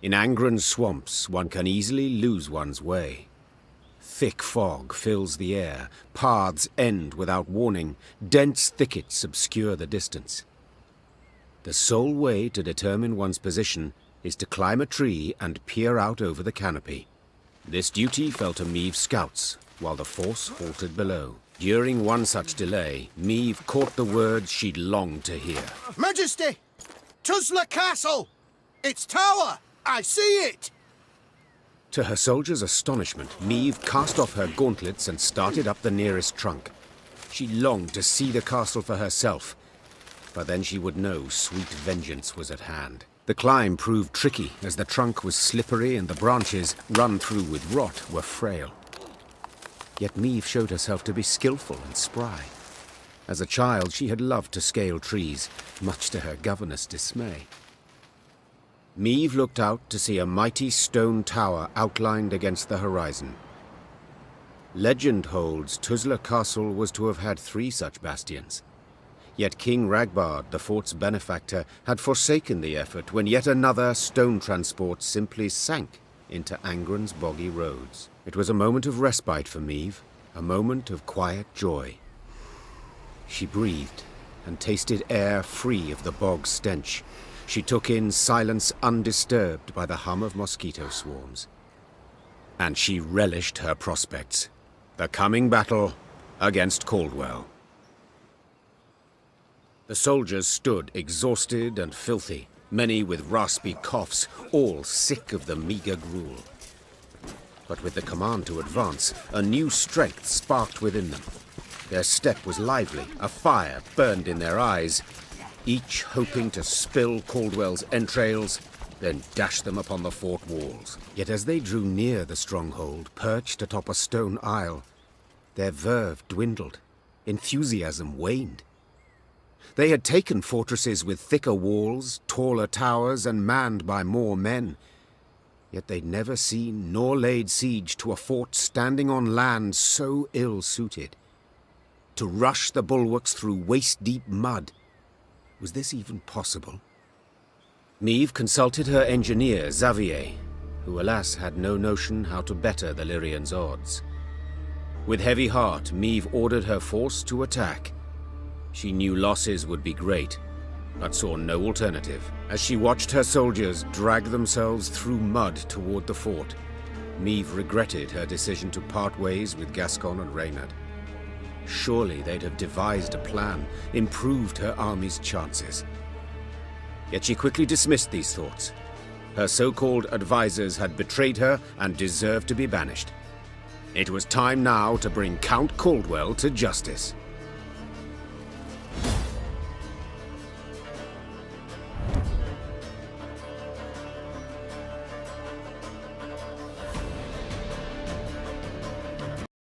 In Angren's swamps, one can easily lose one's way. Thick fog fills the air, paths end without warning, dense thickets obscure the distance. The sole way to determine one's position is to climb a tree and peer out over the canopy. This duty fell to Meave's scouts, while the force halted below. During one such delay, Meave caught the words she'd longed to hear. Majesty! Tuzla Castle! Its tower! I see it! To her soldiers' astonishment, Meave cast off her gauntlets and started up the nearest trunk. She longed to see the castle for herself, but then she would know sweet vengeance was at hand. The climb proved tricky, as the trunk was slippery and the branches, run through with rot, were frail. Yet Meave showed herself to be skillful and spry. As a child, she had loved to scale trees, much to her governess' dismay. Meave looked out to see a mighty stone tower outlined against the horizon. Legend holds Tuzla Castle was to have had 3 such bastions. Yet King Ragbard, the fort's benefactor, had forsaken the effort when yet another stone transport simply sank into Angren's boggy roads. It was a moment of respite for Meave, a moment of quiet joy. She breathed and tasted air free of the bog stench. She took in silence undisturbed by the hum of mosquito swarms. And she relished her prospects. The coming battle against Caldwell. The soldiers stood exhausted and filthy, many with raspy coughs, all sick of the meager gruel. But with the command to advance, a new strength sparked within them. Their step was lively, a fire burned in their eyes, each hoping to spill Caldwell's entrails, then dash them upon the fort walls. Yet as they drew near the stronghold, perched atop a stone isle, their verve dwindled, enthusiasm waned. They had taken fortresses with thicker walls, taller towers, and manned by more men. Yet they'd never seen nor laid siege to a fort standing on land so ill-suited. To rush the bulwarks through waist-deep mud, was this even possible? Meave consulted her engineer, Xavier, who alas had no notion how to better the Lyrians' odds. With heavy heart, Meave ordered her force to attack. She knew losses would be great, but saw no alternative. As she watched her soldiers drag themselves through mud toward the fort, Meave regretted her decision to part ways with Gascon and Reynard. Surely they'd have devised a plan, improved her army's chances. Yet she quickly dismissed these thoughts. Her so-called advisors had betrayed her and deserved to be banished. It was time now to bring Count Caldwell to justice.